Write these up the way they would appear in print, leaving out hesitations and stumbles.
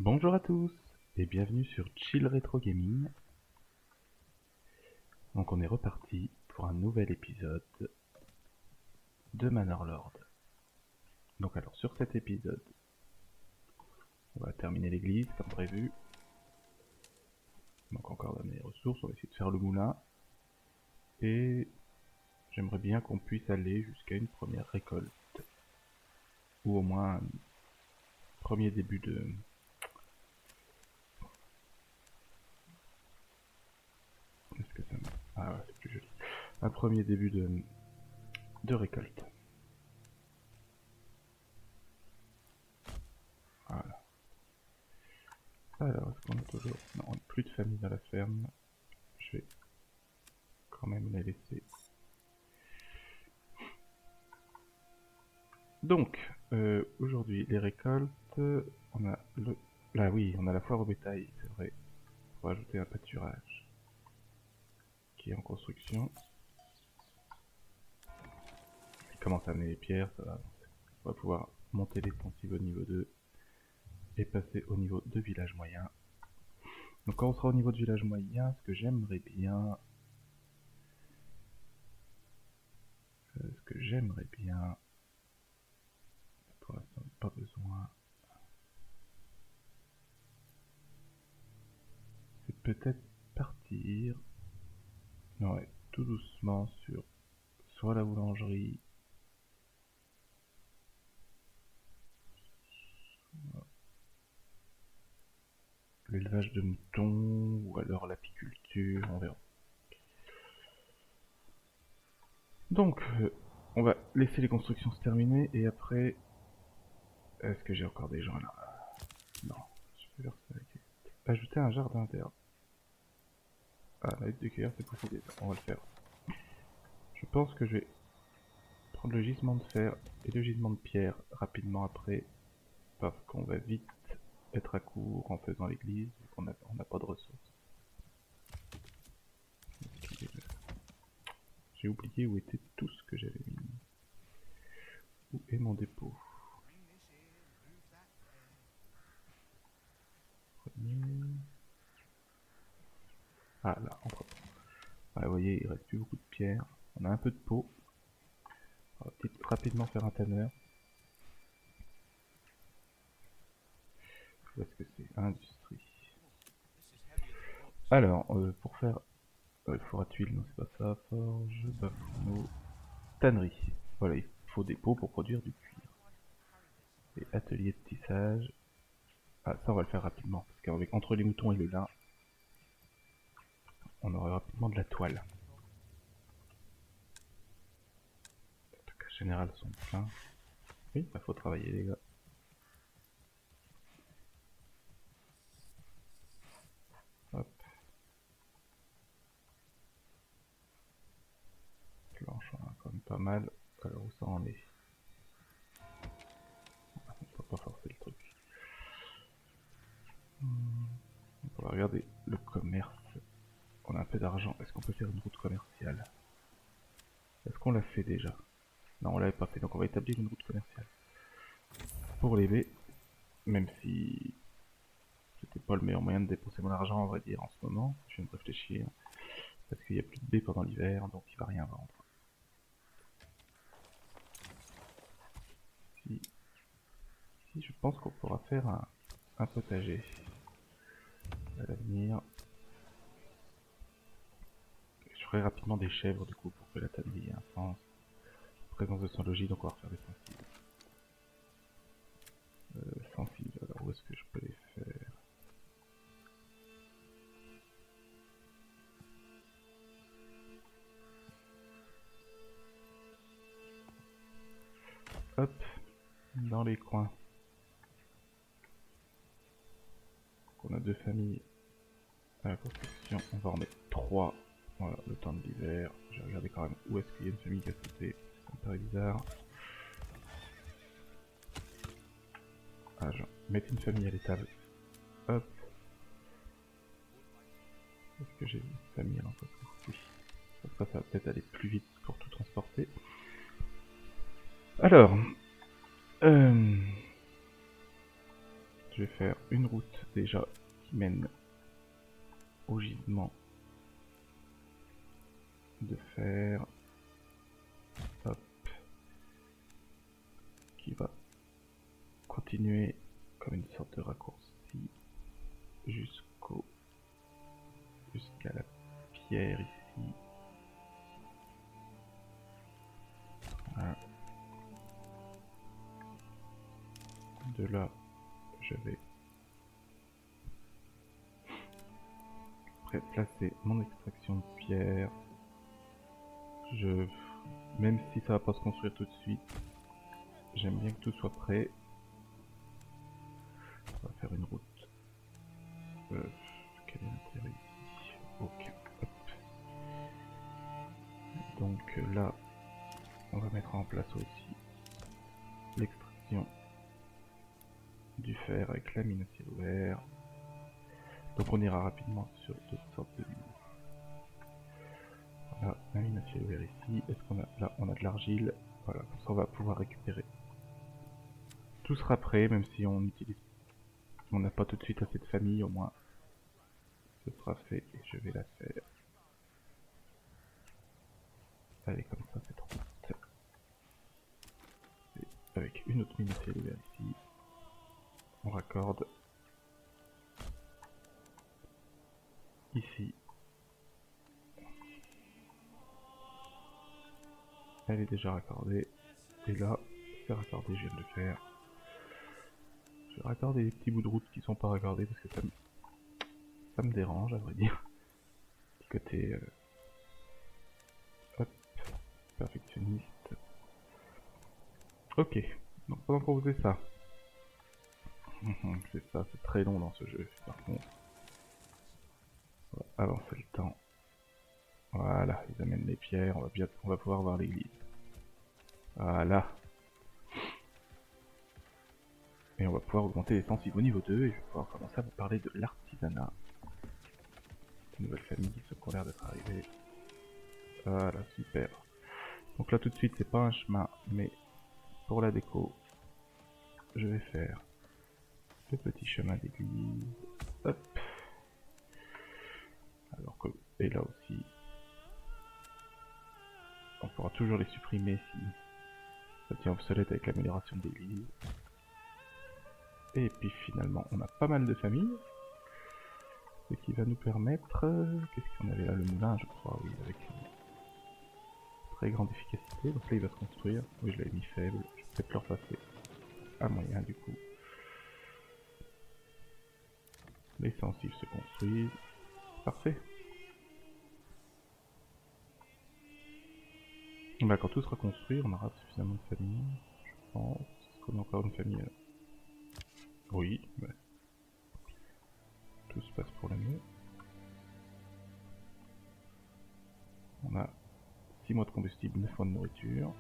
Bonjour à tous et bienvenue sur Chill Retro Gaming. Donc on est reparti pour un nouvel épisode de Manor Lord. Donc alors sur cet épisode, on va terminer l'église comme prévu. Donc encore donner les ressources, on va essayer de faire le moulin. Et j'aimerais bien qu'on puisse aller jusqu'à une première récolte. Ou au moins un premier début de... Est-ce que ça me... Ah ouais, c'est plus joli. Un premier début de récolte. Voilà. Alors, est-ce qu'on a toujours... Non, on n'a plus de famille dans la ferme. Je vais quand même la laisser. Donc, aujourd'hui, les récoltes, on a le... Là, oui, on a la foire au bétail, c'est vrai. On va ajouter un pâturage qui est en construction. Il commence à amener les pierres, ça va avancer. On va pouvoir monter l'extensive au niveau 2 et passer au niveau de village moyen. Donc quand on sera au niveau de village moyen, ce que j'aimerais bien... Pour l'instant, pas besoin. C'est peut-être partir... Ouais, tout doucement sur soit la boulangerie, l'élevage de moutons, ou alors l'apiculture, on verra. Donc, on va laisser les constructions se terminer, et après... Est-ce que j'ai encore des gens là? Non, je peux faire ça avec... Ajouter un jardin d'herbe. Ah, la hutte de cueilleur, c'est possible, on va le faire. Je pense que je vais prendre le gisement de fer et le gisement de pierre rapidement après, parce qu'on va vite être à court en faisant l'église, vu qu'on n'a pas de ressources. J'ai oublié où était tout ce que j'avais mis. Où est mon dépôt? Ah là, entre. Ah, vous voyez, il reste plus beaucoup de pierres. On a un peu de peau. On va peut-être rapidement faire un tanner. Où est-ce que c'est? Industrie. Alors, pour faire... four à tuiles, non c'est pas ça. Forge, bafouneau, tannerie. Voilà, il faut des pots pour produire du cuir. Et atelier de tissage. Ah, ça on va le faire rapidement, parce qu'avec entre les moutons et le lin, on aura rapidement de la toile. Les stockages général sont pleins. Oui, il faut travailler les gars. Hop. Planche, on a quand même pas mal. Alors où ça en est? On peut pas forcer le truc. On va regarder le commerce. On a un peu d'argent. Est-ce qu'on peut faire une route commerciale? Est-ce qu'on l'a fait déjà? Non, on l'avait pas fait, donc on va établir une route commerciale. Pour les baies, même si c'était pas le meilleur moyen de dépenser mon argent, on va dire, en ce moment, je viens de réfléchir. Parce qu'il n'y a plus de baies pendant l'hiver, donc il va rien vendre. Si je pense qu'on pourra faire un potager à l'avenir. Je ferai rapidement des chèvres du coup pour que la tannerie ait un sens. Présence de son logis, donc on va refaire des sensibles. Sensibles, alors où est-ce que je peux les faire? Hop, dans les coins. Donc on a deux familles à la construction, on va en mettre 3. Voilà, le temps de l'hiver. Je vais regarder quand même où est-ce qu'il y a une famille qui a sauté. Ça me paraît bizarre. Ah, je vais mettre une famille à l'étable. Hop. Est-ce que j'ai une famille à l'entreprise? Oui. Ça va peut-être aller plus vite pour tout transporter. Alors, je je vais faire une route déjà qui mène au gisement de fer. Hop. Qui va continuer comme une sorte de raccourci jusqu'à la pierre ici. Voilà. De là, je vais placer mon extraction de pierre. Même si ça va pas se construire tout de suite, j'aime bien que tout soit prêt. On va faire une route. Quel est l'intérêt ici? Ok. Hop. Donc là, on va mettre en place aussi l'extraction du fer avec la mine à ciel ouvert. Donc on ira rapidement sur d'autres sortes de mines. Voilà, la mine à ciel ouvert ici. Est-ce qu'on a là on a de l'argile? Voilà, comme ça on va pouvoir récupérer. Tout sera prêt, même si on n'a pas tout de suite assez de famille, au moins ce sera fait et je vais la faire. Allez, comme ça cette route. Et avec une autre mine à ciel ouvert ici. On raccorde ici. Elle est déjà raccordée. Et là, c'est raccordé, je viens de le faire. Je vais raccorder les petits bouts de route qui sont pas raccordés parce que ça me dérange à vrai dire. Petit côté hop, perfectionniste. Ok, donc pendant qu'on faisait ça, c'est ça, c'est très long dans ce jeu par contre. On va avancer le temps. Voilà, ils amènent les pierres, on va pouvoir voir l'église. Voilà. Et on va pouvoir augmenter les sensibles au niveau 2 et je vais pouvoir commencer à vous parler de l'artisanat. Une nouvelle famille qui ont l'air d'être arrivée. Voilà, super. Donc là tout de suite c'est pas un chemin, mais pour la déco, je vais faire le petit chemin d'église. Hop. Alors que, et là aussi, on pourra toujours les supprimer si ça devient obsolète avec l'amélioration de l'église. Et puis finalement, on a pas mal de familles. Ce qui va nous permettre... Qu'est-ce qu'on avait là? Le moulin, je crois, oui, avec une très grande efficacité. Donc là, il va se construire. Oui, je l'avais mis faible. Je vais peut-être le repasser à moyen, du coup. Les sensibles se construisent. Parfait. Bah, quand tout sera construit, on aura suffisamment de familles. Je pense. Est-ce qu'on a encore une famille? Oui, bah. Tout se passe pour le mieux. On a 6 mois de combustible, 9 mois de nourriture.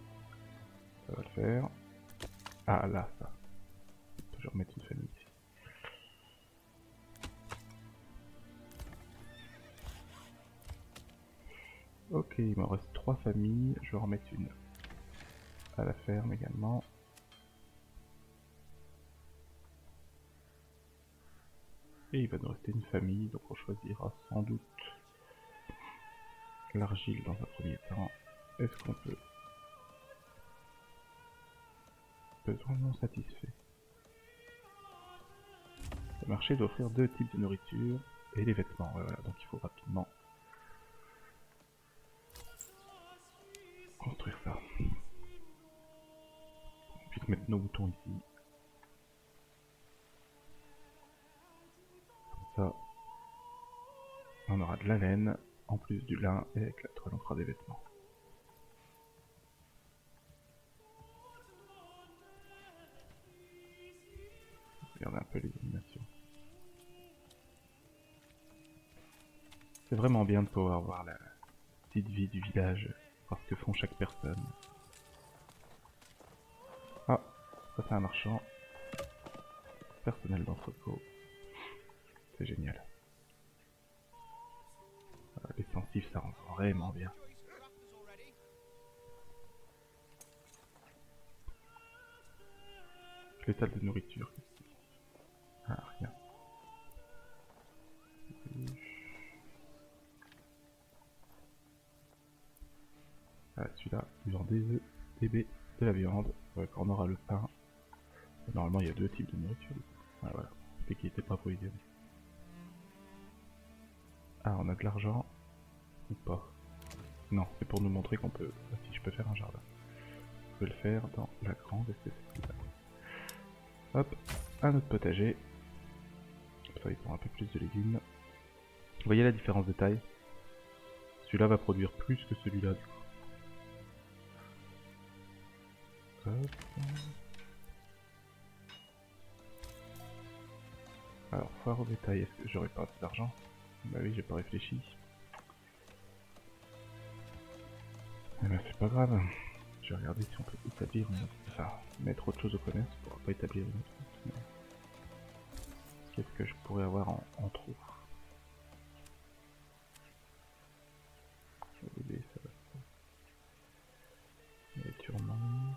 Ça va le faire. Ah là, ça. Je vais remettre une famille ici. Ok, il me reste 3 familles. Je vais en remettre une à la ferme également. Et il va nous rester une famille, donc on choisira sans doute l'argile dans un premier temps. Est-ce qu'on peut... Besoin non satisfait. Le marché doit offrir 2 types de nourriture et les vêtements. Voilà, donc il faut rapidement construire ça. On puisse mettre nos boutons ici. Comme ça, on aura de la laine, en plus du lin, et avec la toile on fera des vêtements. Regardez un peu les animations. C'est vraiment bien de pouvoir voir la petite vie du village, voir ce que font chaque personne. Ah, ça c'est un marchand. Personnel d'entrepôt. C'est génial. Les sensibles ça rend vraiment bien. Les salles de nourriture. Ah, celui-là, il vend des œufs, des baies, de la viande. Ouais, quand on aura le pain. Normalement, il y a 2 types de nourriture. Ah, voilà, c'est qui n'était pas approvisionné. Ah, on a de l'argent ou pas? Non, c'est pour nous montrer qu'on peut. Ah, si je peux faire un jardin. Je peux le faire dans la grande. Est-ce que c'est là? Hop, un autre potager. Comme ça, il prend un peu plus de légumes. Vous voyez la différence de taille? Celui-là va produire plus que celui-là. Hop. Alors, foire au bétail, est-ce que j'aurais pas assez d'argent? Bah oui, j'ai pas réfléchi. Eh ben, c'est pas grave. Je vais regarder si on peut établir une autre... Enfin, mettre autre chose au commerce. On pourra pas établir une autre. Mais... qu'est-ce que je pourrais avoir en trop? Bébé, ça va. Nourriture, non.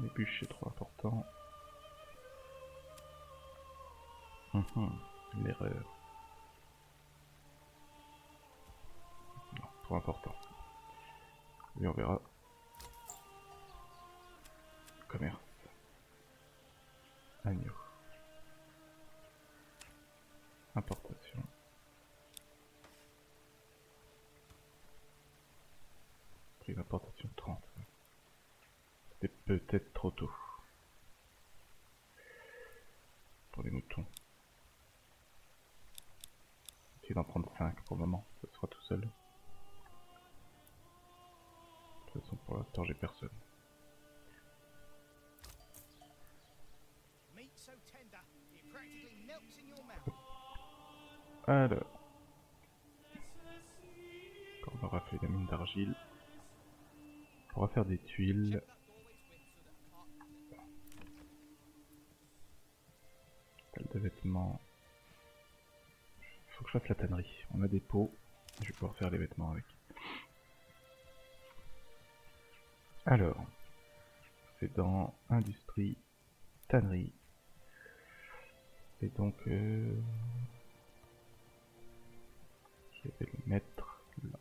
Les bûches, c'est trop important. L'erreur. Non, trop important. Et on verra. Commerce. Agneau. Importation. Prix d'importation 30. C'était peut-être trop tôt. Pour les moutons. Essayer d'en prendre 5 pour le moment, ça sera tout seul. De toute façon, pour l'instant, j'ai personne. Alors, quand on aura fait la mine d'argile, on pourra faire des tuiles. Salle de vêtements. Faut que je fasse la tannerie. On a des pots, je vais pouvoir faire les vêtements avec. Alors, c'est dans industrie, tannerie. Et donc, je vais le mettre là.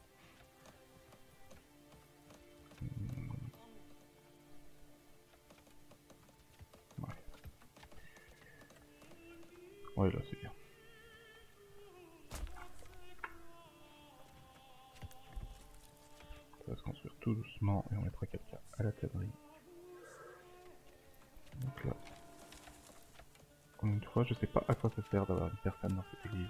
Ouais. Ouais, là c'est bien. Ça va se construire tout doucement et on mettra quelqu'un à la tannerie. Donc là, encore une fois, je sais pas à quoi ça sert d'avoir une personne dans cette église.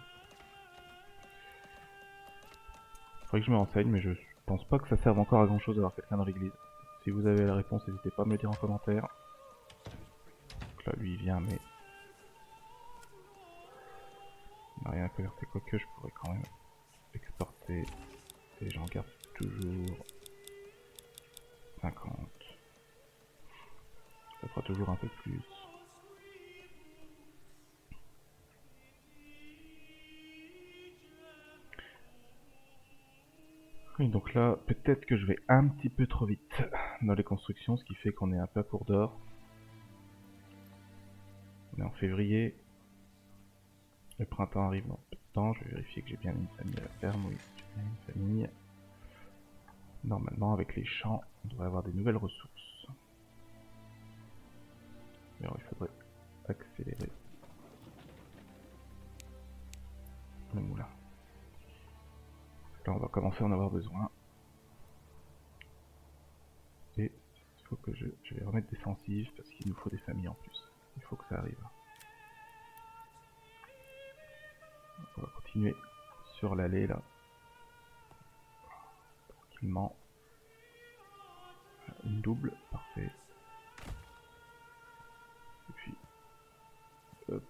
Faudrait que je me renseigne, mais je pense pas que ça serve encore à grand chose d'avoir quelqu'un dans l'église. Si vous avez la réponse, n'hésitez pas à me le dire en commentaire. Donc là, lui il vient, mais il n'a rien à convertir, quoique je pourrais quand même exporter. Et j'en garde toujours 50. Ça fera toujours un peu plus. Oui, donc là, peut-être que je vais un petit peu trop vite dans les constructions, ce qui fait qu'on est un peu à court d'or. On est en février. Le printemps arrive dans peu de temps. Je vais vérifier que j'ai bien une famille à la ferme. Oui, j'ai bien une famille. Normalement, avec les champs, on devrait avoir des nouvelles ressources. Mais alors, il faudrait accélérer le moulin. Là, on va commencer à en avoir besoin. Et il faut que je vais remettre défensive parce qu'il nous faut des familles en plus. Il faut que ça arrive. Donc, on va continuer sur l'allée là. Tranquillement. Une double, parfait. Et puis, hop,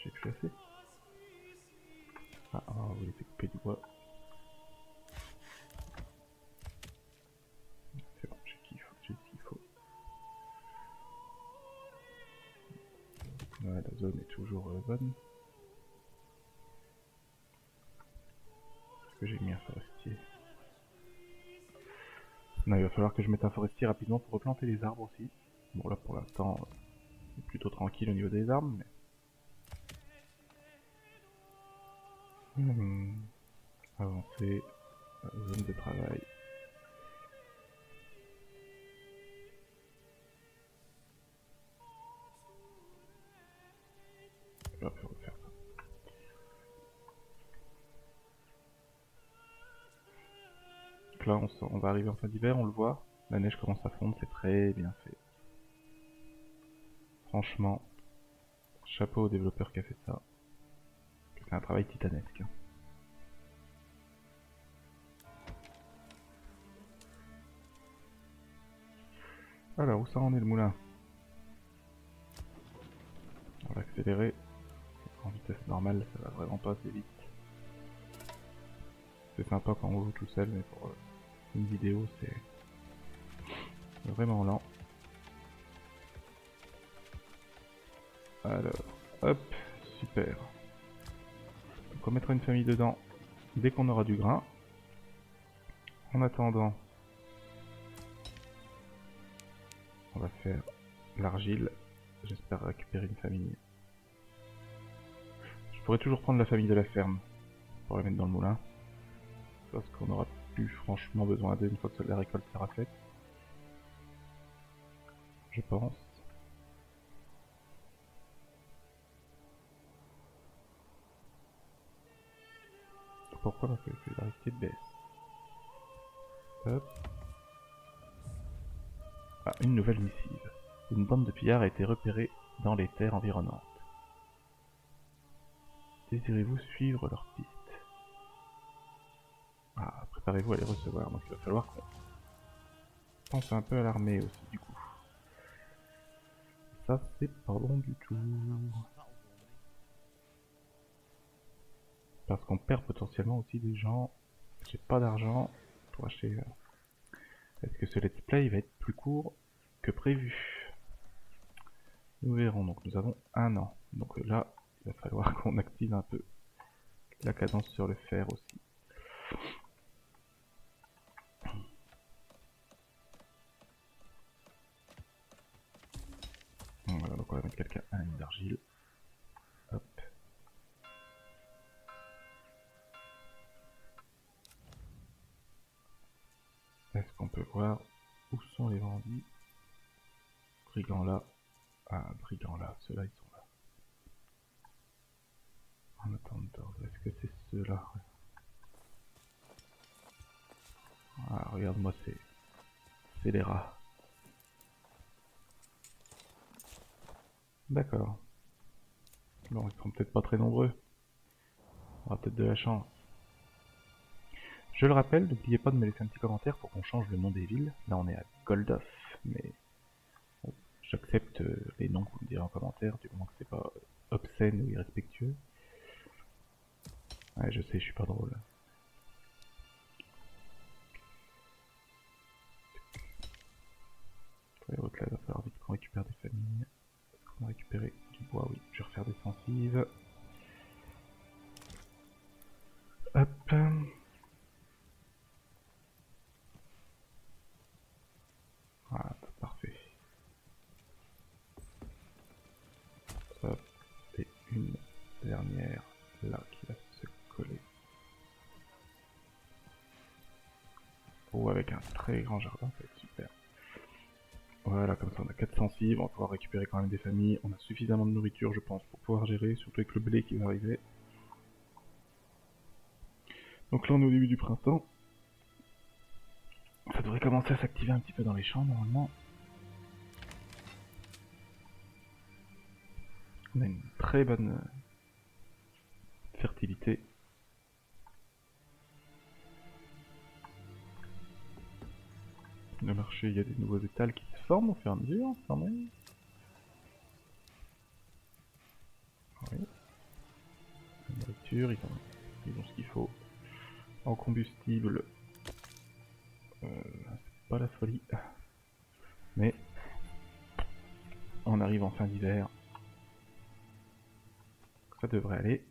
j'ai plus assez. Ah, on va laisser couper du bois. C'est bon, j'ai ce qu'il faut, j'ai ce qu'il faut. Ouais, la zone est toujours bonne. Est-ce que j'ai mis un forestier? Non, il va falloir que je mette un forestier rapidement pour replanter les arbres aussi. Bon là pour l'instant, c'est plutôt tranquille au niveau des arbres, mais... Avancer. Zone de travail. Hop, on va faire ça. Donc là, on va arriver en fin d'hiver, on le voit. La neige commence à fondre, c'est très bien fait. Franchement, chapeau au développeur qui a fait ça. C'est un travail titanesque. Alors, où ça en est le moulin? On va accélérer. En vitesse normale, ça va vraiment pas assez vite. C'est sympa quand on joue tout seul, mais pour une vidéo, c'est vraiment lent. Alors, hop, super. Donc on mettra une famille dedans dès qu'on aura du grain. En attendant, on va faire l'argile. J'espère récupérer une famille. Je pourrais toujours prendre la famille de la ferme pour la mettre dans le moulin. Parce qu'on aura plus franchement besoin d'eux une fois que la récolte sera faite. Je pense. Pourquoi ma solidarité baisse? Hop. Ah, une nouvelle missive. Une bande de pillards a été repérée dans les terres environnantes. Désirez-vous suivre leur piste? Ah, préparez-vous à les recevoir, donc il va falloir qu'on pense un peu à l'armée aussi du coup. Ça c'est pas bon du tout. Parce qu'on perd potentiellement aussi des gens. J'ai pas d'argent pour acheter. Est-ce que ce let's play va être plus court que prévu? Nous verrons, donc nous avons 1 an. Donc là, il va falloir qu'on active un peu la cadence sur le fer aussi. Voilà, donc on va mettre quelqu'un à une d'argile. Hop. Est-ce qu'on peut voir où sont les bandits? Brigands là. Ah, brigands là, ceux-là ils sont là. En attendant, est-ce que c'est ceux-là? Ah, regarde-moi, c'est les rats. D'accord. Bon, ils seront peut-être pas très nombreux. On aura peut-être de la chance. Je le rappelle, n'oubliez pas de me laisser un petit commentaire pour qu'on change le nom des villes. Là, on est à Goldof, mais bon, j'accepte les noms que vous me direz en commentaire, du moment que c'est pas obscène ou irrespectueux. Ouais, je sais, je suis pas drôle. Pour les routes là, il va falloir vite qu'on récupère des familles. Est-ce qu'on a récupéré du bois? Oui, je vais refaire des sensives. Hop. Voilà, parfait. Hop. Et une dernière là qui va se coller. Oh, avec un très grand jardin, ça va être super. Voilà, comme ça on a 400 cibles, on va pouvoir récupérer quand même des familles. On a suffisamment de nourriture, je pense, pour pouvoir gérer, surtout avec le blé qui va arriver. Donc là on est au début du printemps. Ça devrait commencer à s'activer un petit peu dans les champs normalement. On a une très bonne fertilité. Le marché, il y a des nouveaux étals qui se forment au fur et à mesure quand même. Oui. La nourriture, ils ont ce qu'il faut. En combustible, c'est pas la folie. Mais on arrive en fin d'hiver. Ça devrait aller.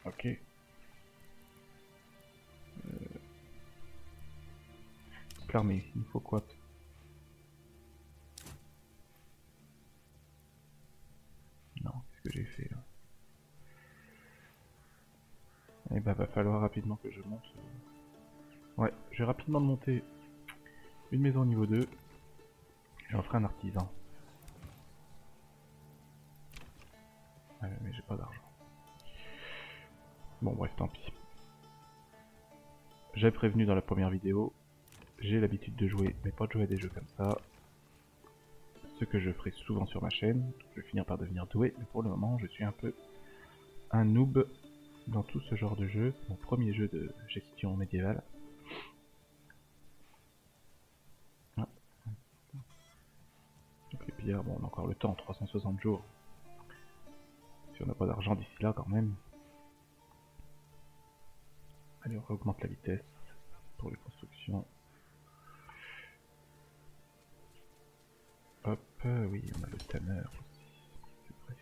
Ok. L'armée, il faut quoi? Non, qu'est-ce que j'ai fait là? Et bah va falloir rapidement que je monte. Ouais, je vais rapidement monter une maison au niveau 2. J'en ferai un artisan. Ouais, mais j'ai pas d'argent. Bon bref, tant pis. J'ai prévenu dans la première vidéo, j'ai l'habitude de jouer, mais pas de jouer à des jeux comme ça. Ce que je ferai souvent sur ma chaîne, je vais finir par devenir doué, mais pour le moment je suis un peu un noob dans tout ce genre de jeu. C'est mon premier jeu de gestion médiévale. Ah. Donc les pillards, bon on a encore le temps, 360 jours. Si on n'a pas d'argent d'ici là quand même. Allez, on augmente la vitesse pour les constructions. Hop, oui, on a le tanner aussi, c'est vrai.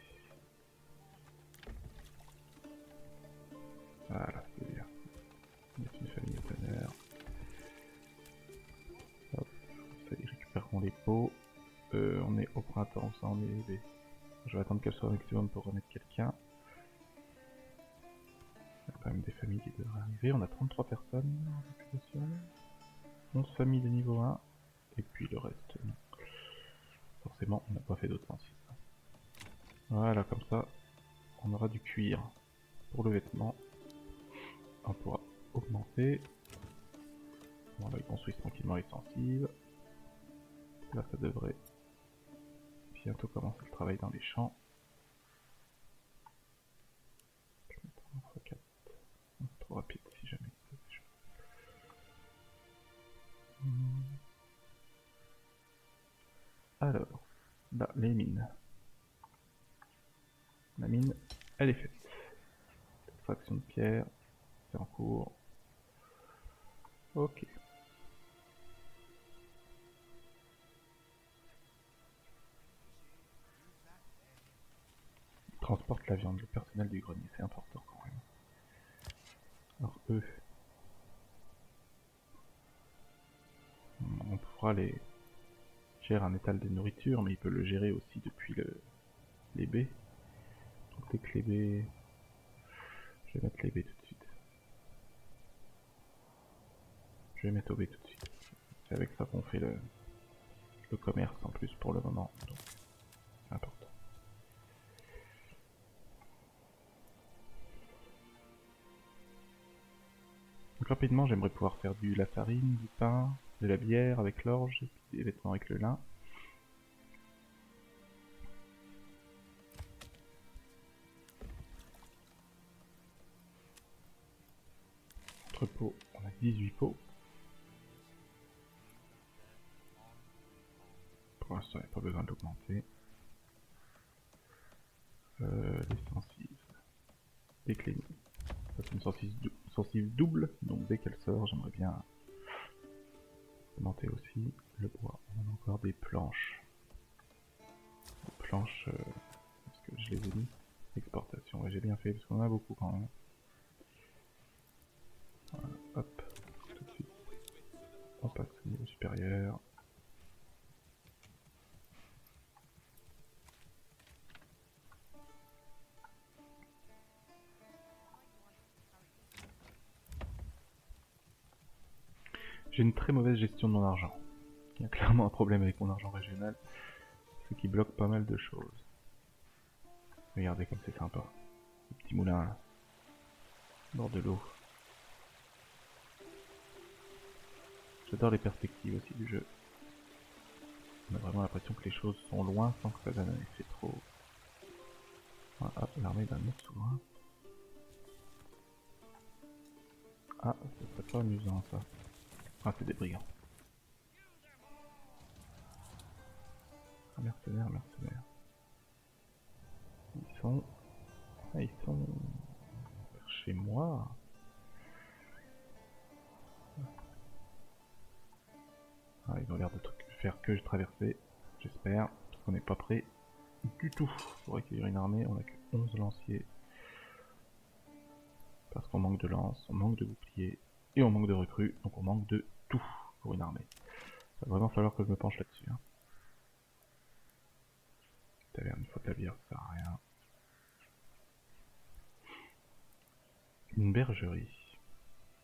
Voilà, c'est bien. On est une famille de tanner. Hop, ça, ils récupéreront les pots. On est au printemps, ça on est... Je vais attendre qu'elle soit au maximum pour remettre quelqu'un. Il y a quand même des familles qui devraient arriver. On a 33 personnes en population. 11 familles de niveau 1. Et puis le reste, non. Forcément, on n'a pas fait d'autres sensibles. Voilà, comme ça, on aura du cuir pour le vêtement. On pourra augmenter. Bon, là, ils construisent tranquillement les sensibles. Là, ça devrait bientôt commencer le travail dans les champs. Je vais mettre un x4. C'est trop rapide si jamais. Alors, là, les mines. La mine, elle est faite. Extraction de pierre, c'est en cours. Ok. Ils transportent la viande, le personnel du grenier, c'est important quand même. Alors eux, on pourra les gérer un étal de nourriture, mais il peut le gérer aussi depuis les baies. Donc dès que les baies... Je vais mettre les baies tout de suite. Je vais mettre aux baies tout de suite. C'est avec ça qu'on fait le commerce en plus pour le moment, donc c'est important. Donc rapidement, j'aimerais pouvoir faire de la farine, du pain, de la bière avec l'orge, des vêtements avec le lin. Entrepôt, on a 18 pots. Pour l'instant, il n'y a pas besoin de l'augmenter. Les sensibles. Des clés. Ça c'est une sensible double, donc dès qu'elle sort, j'aimerais bien augmenter aussi le bois. On a encore des planches. Des planches, parce que je les ai mis. Exportation, ouais, j'ai bien fait, parce qu'on en a beaucoup quand même. Voilà, hop, tout de suite. On passe au niveau supérieur. J'ai une très mauvaise gestion de mon argent. Il y a clairement un problème avec mon argent régional, ce qui bloque pas mal de choses. Regardez comme c'est sympa. Le petit moulin là, bord de l'eau. J'adore les perspectives aussi du jeu. On a vraiment l'impression que les choses sont loin sans que ça donne un effet trop... Ah, hop, l'armée d'un autre souverain. Ah, ça serait pas amusant ça. Ah, c'est des brigands. Ah, mercenaires, mercenaires. Ils sont... Ah, ils sont... vers chez moi. Ah, ils ont l'air de faire que je traversais. J'espère. Parce qu'on n'est pas prêt du tout pour accueillir une armée. On a que 11 lanciers. Parce qu'on manque de lances, on manque de boucliers. Et on manque de recrues. Donc on manque de tout pour une armée. Il va vraiment falloir que je me penche là-dessus. Hein. Taverne, une faute de la bière, ça sert à rien. Une bergerie.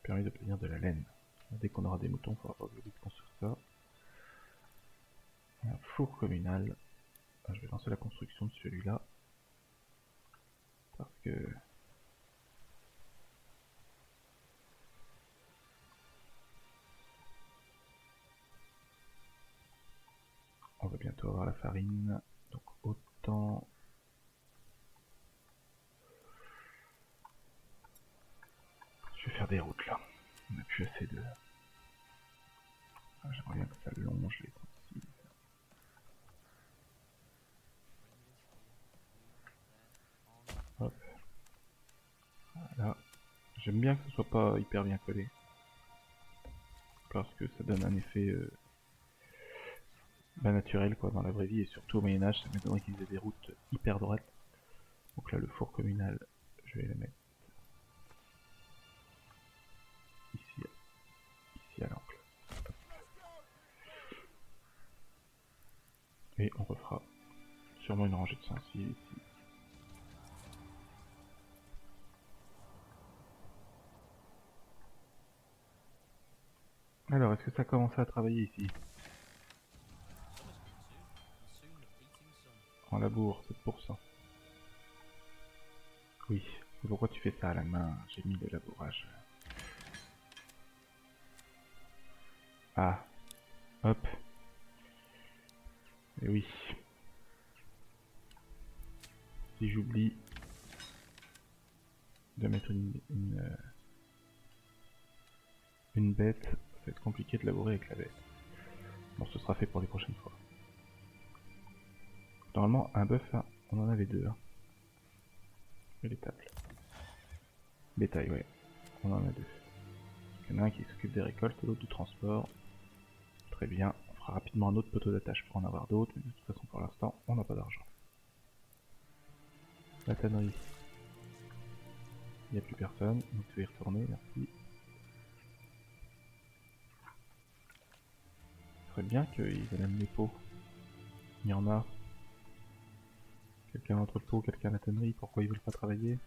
Permet d'obtenir de la laine. Dès qu'on aura des moutons, il faudra pas oublier de construire ça. Un four communal. Je vais lancer la construction de celui-là. Parce que... on va bientôt avoir la farine. Donc autant... je vais faire des routes là. On n'a plus assez de... j'aimerais bien que ça longe les concises. Hop. Voilà. J'aime bien que ce soit pas hyper bien collé. Parce que ça donne un effet naturel quoi dans la vraie vie, et surtout au Moyen-Âge, ça m'étonnerait qu'ils aient des routes hyper droites. Donc là le four communal, je vais le mettre ici à l'angle. Et on refera sûrement une rangée de sensibles ici. Alors, est-ce que ça commence à travailler ici? En labour, 7%. Oui, mais pourquoi tu fais ça à la main? J'ai mis le labourage. Ah, hop. Et oui. Si j'oublie de mettre une bête, ça va être compliqué de labourer avec la bête. Bon, ce sera fait pour les prochaines fois. Normalement, un bœuf, hein, on en avait deux. Hein. Et les tables. Bétail, ouais. On en a deux. Il y en a un qui s'occupe des récoltes et l'autre du transport. Très bien. On fera rapidement un autre poteau d'attache pour en avoir d'autres, mais de toute façon, pour l'instant, on n'a pas d'argent. La tannerie. Il n'y a plus personne, donc tu vas y retourner, merci. Ce serait bien qu'ils amènent les pots. Il y en a. Quelqu'un entre le pot, quelqu'un à la tannerie, pourquoi ils veulent pas travailler?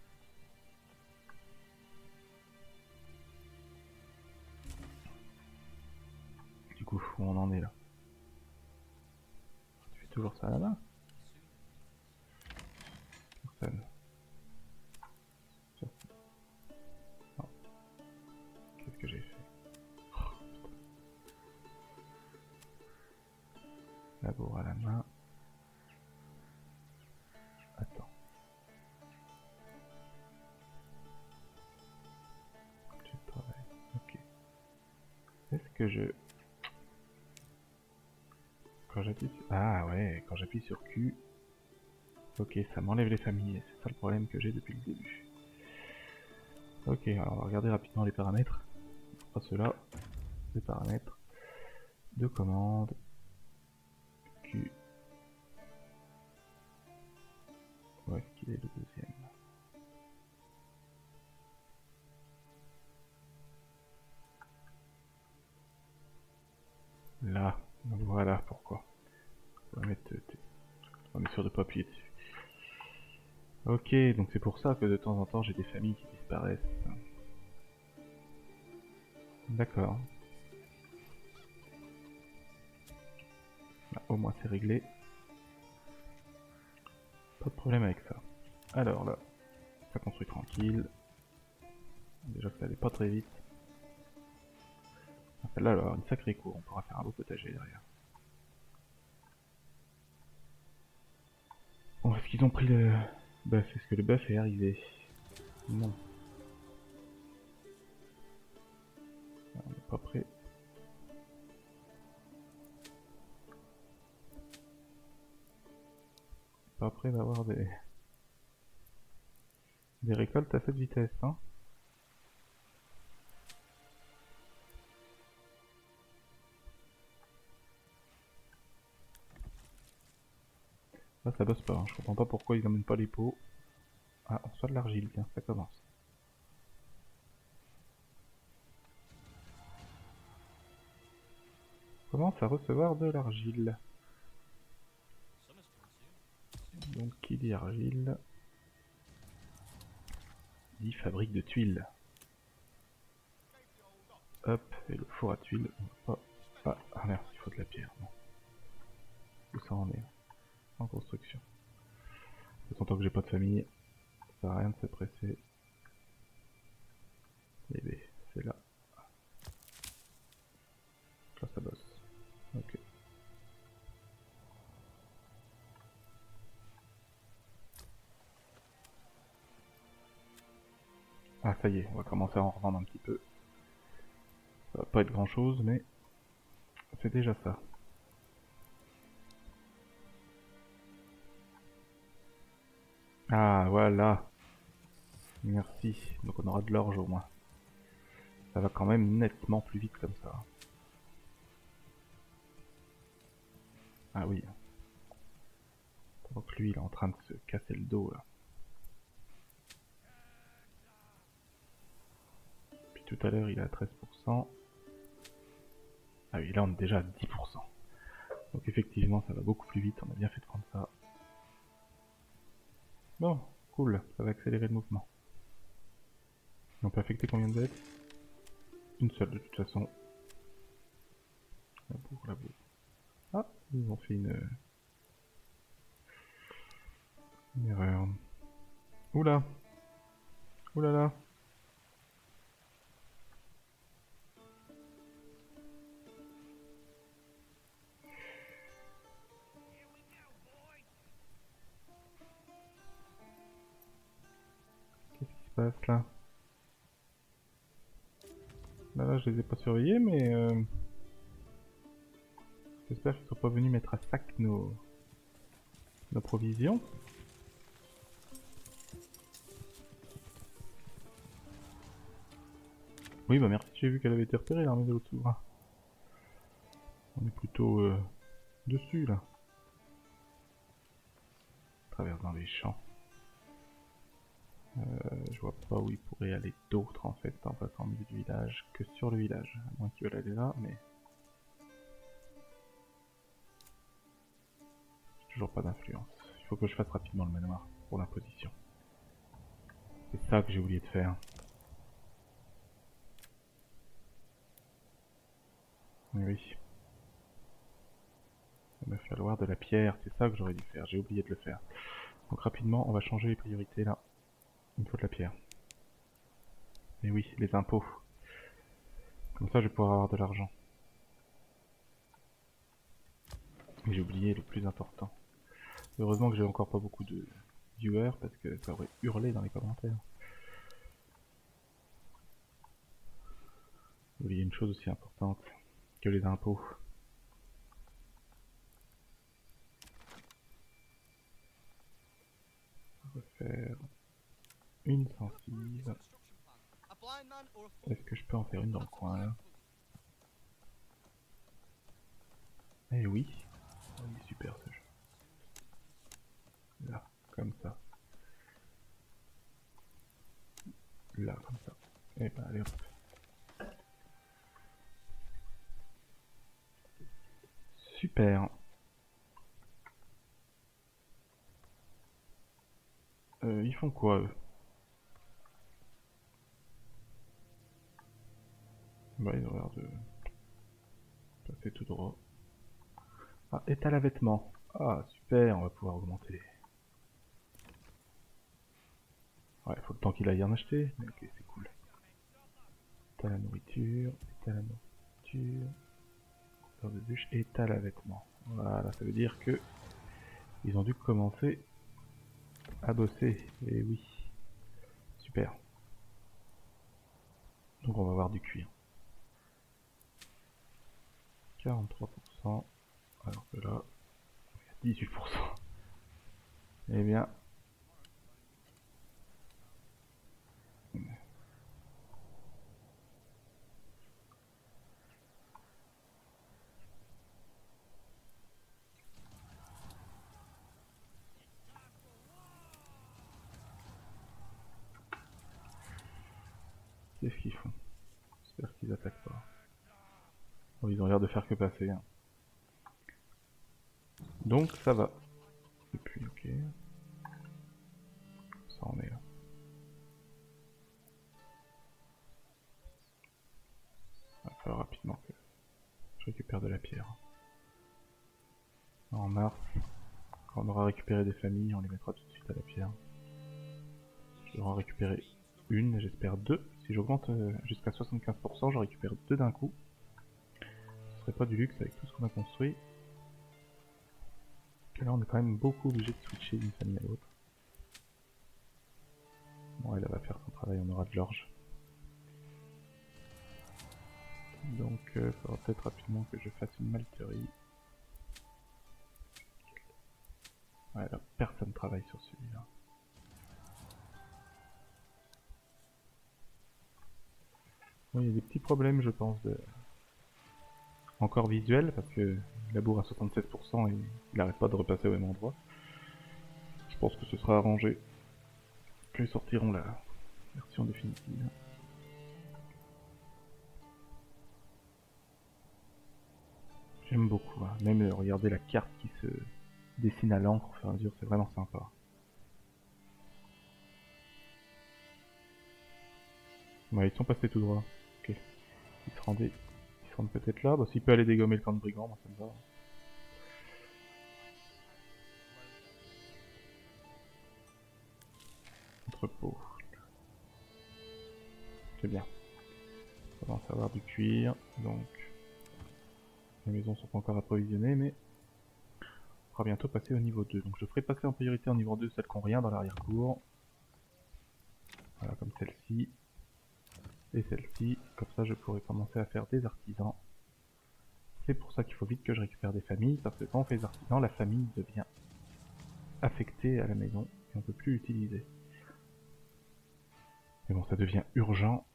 Du coup, où on en est là? Tu fais toujours ça à la main? Personne. Non. Qu'est-ce que j'ai fait? Labour à la main. Attends. Tu travailles. Ok. Est-ce que je... quand j'appuie sur... ah ouais, quand j'appuie sur Q... ok, ça m'enlève les familles. C'est ça le problème que j'ai depuis le début. Ok, alors on va regarder rapidement les paramètres. Pas ceux-là. Les paramètres. De commande. Q. Où est-ce qu'il est le deuxième? Là. Donc voilà pourquoi. On est sûr de pas appuyer dessus. Ok, donc c'est pour ça que de temps en temps j'ai des familles qui disparaissent. D'accord. Là, au moins c'est réglé. Pas de problème avec ça. Alors là, ça construit tranquille. Déjà que ça allait pas très vite. Celle-là, elle va avoir une sacrée cour, on pourra faire un beau potager derrière. Bon, est-ce qu'ils ont pris le bœuf? Est-ce que le bœuf est arrivé? Non. On n'est pas prêt. Pas prêt d'avoir des récoltes à cette vitesse, hein. Là, ça bosse pas, hein. Je comprends pas pourquoi ils emmènent pas les pots. Ah, on reçoit de l'argile, tiens, ça commence. On commence à recevoir de l'argile. Donc, qui dit argile dit fabrique de tuiles. Hop, et le four à tuiles. Ah merde, il faut de la pierre. Bon. Où ça en est? En construction. De toute façon, tant que j'ai pas de famille, ça sert à rien de se presser. Et bien, c'est là. Là, ça bosse. Ok. Ah, ça y est, on va commencer à en revendre un petit peu. Ça va pas être grand chose, mais c'est déjà ça. Ah, voilà. Merci. Donc on aura de l'orge au moins. Ça va quand même nettement plus vite comme ça. Ah oui. Donc lui, il est en train de se casser le dos là. Puis tout à l'heure, il est à 13%. Ah oui, là on est déjà à 10%. Donc effectivement, ça va beaucoup plus vite. On a bien fait de prendre ça. Bon, cool. Ça va accélérer le mouvement. On peut affecter combien de bêtes? Une seule de toute façon. La bourre, la bourre. Ah, ils ont fait une erreur. Oula. Oulala. Qu'est-ce qui se passe là? Là, je les ai pas surveillés, mais j'espère qu'ils sont pas venus mettre à sac nos provisions. Oui, bah merci, j'ai vu qu'elle avait été repérée l'armée de l'autour. On est plutôt dessus là. On traverse dans les champs. Je vois pas où il pourrait aller d'autre en fait en passant au milieu du village que sur le village. À moins qu'ils veulent aller là, mais j'ai toujours pas d'influence. Il faut que je fasse rapidement le manoir pour l'imposition. C'est ça que j'ai oublié de faire. Mais oui. Il va me falloir de la pierre, c'est ça que j'aurais dû faire, j'ai oublié de le faire. Donc rapidement, on va changer les priorités là. Il me faut de la pierre. Mais oui, les impôts. Comme ça, je vais pouvoir avoir de l'argent. Et j'ai oublié le plus important. Heureusement que j'ai encore pas beaucoup de viewers parce que ça aurait hurlé dans les commentaires. J'ai oublié une chose aussi importante que les impôts. On va faire une sensible. Est-ce que je peux en faire une dans le coin là? Eh oui. Oh, il est super ce jeu. Là, comme ça. Là, comme ça. Et bah allez hop. Super. Ils font quoi eux? Bah ils ont l'air de passer tout droit. Ah, étal à vêtements. Ah super, on va pouvoir augmenter. Ouais, faut le temps qu'il aille en acheter, mais ok, c'est cool. Étal à nourriture, étal à nourriture, beurre de bûche, étal à vêtements. Voilà, ça veut dire que ils ont dû commencer à bosser. Et oui, super. Donc on va avoir du cuir. 43%, alors que là, 18%. Eh bien, qu'est-ce qu'ils font? J'espère qu'ils attaquent pas. Oh, ils ont l'air de faire que passer. Hein. Donc ça va. Et puis ok. Ça en est là. falloir rapidement que je récupère de la pierre. En mars, quand on aura récupéré des familles, on les mettra tout de suite à la pierre. Je vais en récupérer une, j'espère deux. Si j'augmente jusqu'à 75%, je récupère deux d'un coup. Ce serait pas du luxe avec tout ce qu'on a construit. Et là on est quand même beaucoup obligé de switcher d'une famille à l'autre. Bon, elle va faire son travail, on aura de l'orge. Donc il faudra peut-être rapidement que je fasse une malterie. Ouais, là personne travaille sur celui-là. Bon, il y a des petits problèmes je pense encore visuels parce que il laboure à 76% et il n'arrête pas de repasser au même endroit. Je pense que ce sera arrangé. Ils sortiront la version définitive. J'aime beaucoup, hein. Même regarder la carte qui se dessine à l'encre au fur et à mesure, c'est vraiment sympa. Ouais, ils sont passés tout droit. Ok. Ils se rendent peut-être là. Bah, s'il peut aller dégommer le camp de brigands, moi ça me va. Entrepôt. C'est bien. On commence à avoir du cuir, donc les maisons sont pas encore approvisionnées, mais on pourra bientôt passer au niveau 2. Donc je ferai passer en priorité en niveau 2 celles qui n'ont rien dans l'arrière-cour. Voilà, comme celle-ci. Et celle-ci. Comme ça je pourrai commencer à faire des artisans. C'est pour ça qu'il faut vite que je récupère des familles, parce que quand on fait des artisans, la famille devient affectée à la maison et on ne peut plus l'utiliser. Mais bon, ça devient urgent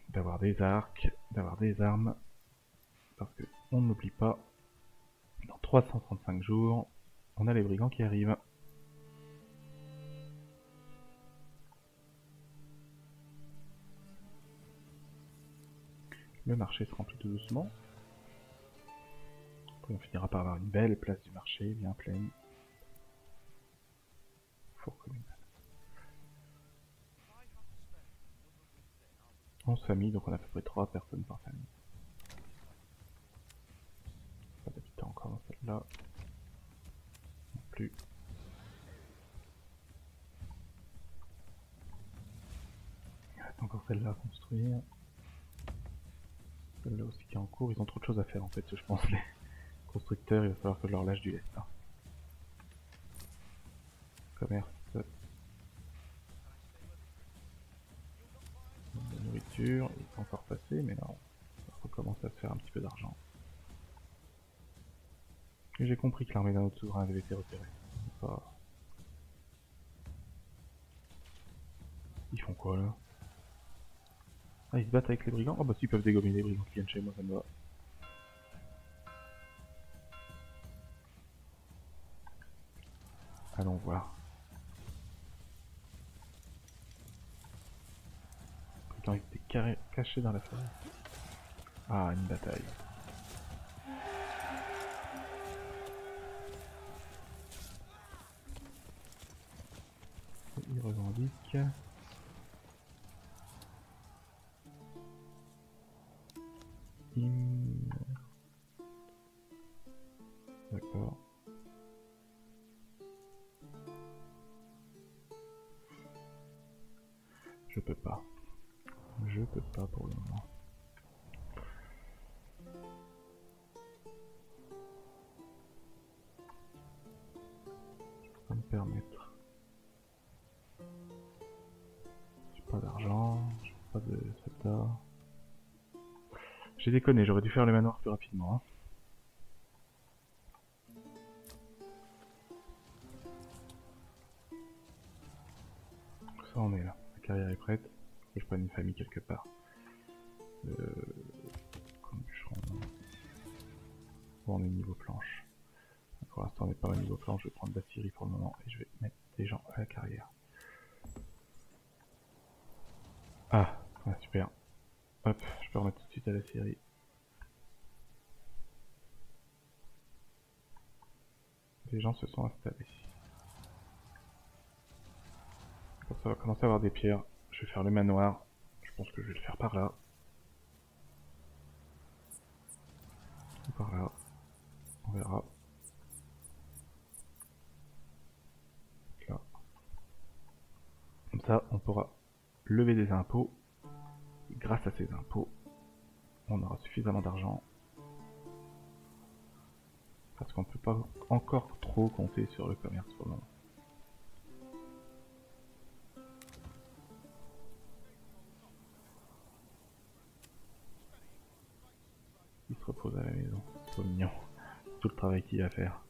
d'avoir des arcs, d'avoir des armes, parce que on n'oublie pas, dans 335 jours, on a les brigands qui arrivent. Le marché se remplit tout doucement. Après on finira par avoir une belle place du marché, bien pleine. Four communal. 11 familles, donc on a à peu près 3 personnes par famille. Pas d'habitants encore dans celle-là. Non plus. Il reste encore celle-là à construire. Celle-là aussi qui est en cours, ils ont trop de choses à faire en fait, je pense, les constructeurs, il va falloir que je leur lâche du lest. Hein. Commerce. De nourriture, il est encore passé, mais là on va recommencer à se faire un petit peu d'argent. Et j'ai compris que l'armée d'un autre souverain avait été repérée. Pas... Ils font quoi là? Ah, ils se battent avec les brigands? Oh bah s'ils peuvent dégommer les brigands qui viennent chez moi, ça me va. Allons voir. Brigands étaient cachés dans la forêt. Ah, une bataille. Ils revendiquent. D'accord. Je peux pas. Je peux pas pour le moment. Je peux pas me permettre. J'ai pas d'argent, j'ai pas de soldats. J'ai déconné, j'aurais dû faire le manoir plus rapidement. Hein. Ça on est là, la carrière est prête. Faut que je prenne une famille quelque part. Comme bûcheron. Bon, on est niveau planche. Pour l'instant on n'est pas au niveau planche, je vais prendre l'Assyrie pour le moment et je vais mettre des gens à la carrière. Ah, ouais, super. Hop, je peux remettre tout de suite à la Syrie. Les gens se sont installés. Quand ça va commencer à avoir des pierres, je vais faire le manoir. Je pense que je vais le faire par là. par là. On verra. Là. Comme ça, on pourra lever des impôts. Et grâce à ces impôts, on aura suffisamment d'argent. Parce qu'on ne peut pas encore trop compter sur le commerce pour le moment. Il se repose à la maison, c'est trop mignon. Tout le travail qu'il a à faire.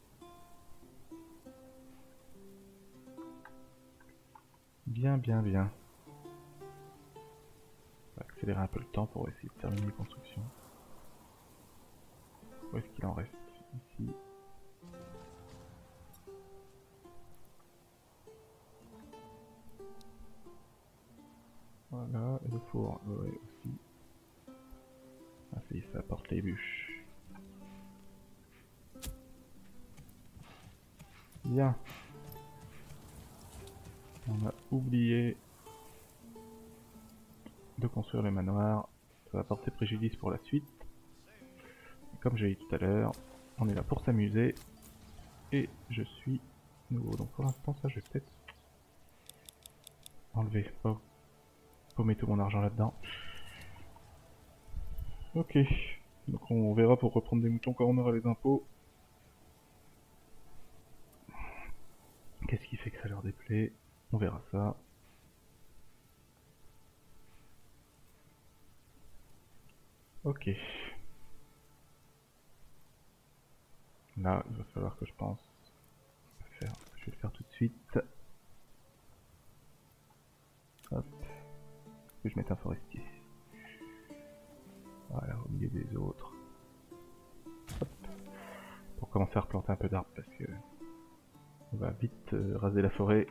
Bien, bien, bien. On va accélérer un peu le temps pour essayer de terminer les constructions. Où est-ce qu'il en reste? Ici. Voilà, et le four, ouais, aussi. Ah, ça apporte les bûches. Bien. On a oublié de construire le manoir. Ça va porter préjudice pour la suite. Et comme j'ai dit tout à l'heure, on est là pour s'amuser. Et je suis nouveau. Donc pour l'instant, ça, je vais peut-être enlever. Pas mettre tout mon argent là-dedans. Ok. Donc on verra pour reprendre des moutons quand on aura les impôts. Qu'est-ce qui fait que ça leur déplaît? On verra ça. Ok. Là, il va falloir que je pense faire. Je vais le faire tout de suite. Hop. Que je mette un forestier. Voilà, au milieu des autres. Hop. Pour commencer à replanter un peu d'arbres parce que on va vite raser la forêt.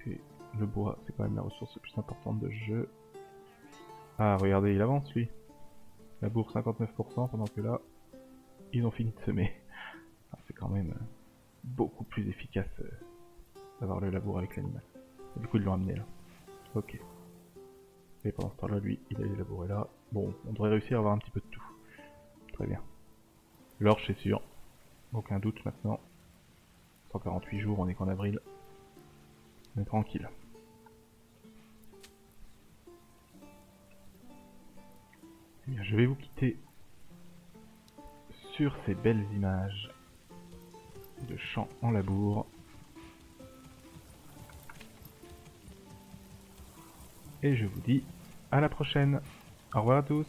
Et le bois, c'est quand même la ressource la plus importante de ce jeu. Ah, regardez, il avance lui. Labour 59% pendant que là, ils ont fini de semer. Ah, c'est quand même beaucoup plus efficace d'avoir le labour avec l'animal. Du coup, ils l'ont amené là. Ok. Et pendant ce temps-là, lui, il allait labourer là. Bon, on devrait réussir à avoir un petit peu de tout. Très bien. L'orge, c'est sûr. Aucun doute maintenant. 148 jours, on est qu'en avril. On est tranquille. Eh bien, je vais vous quitter sur ces belles images de champs en labour. Et je vous dis à la prochaine. Au revoir à tous.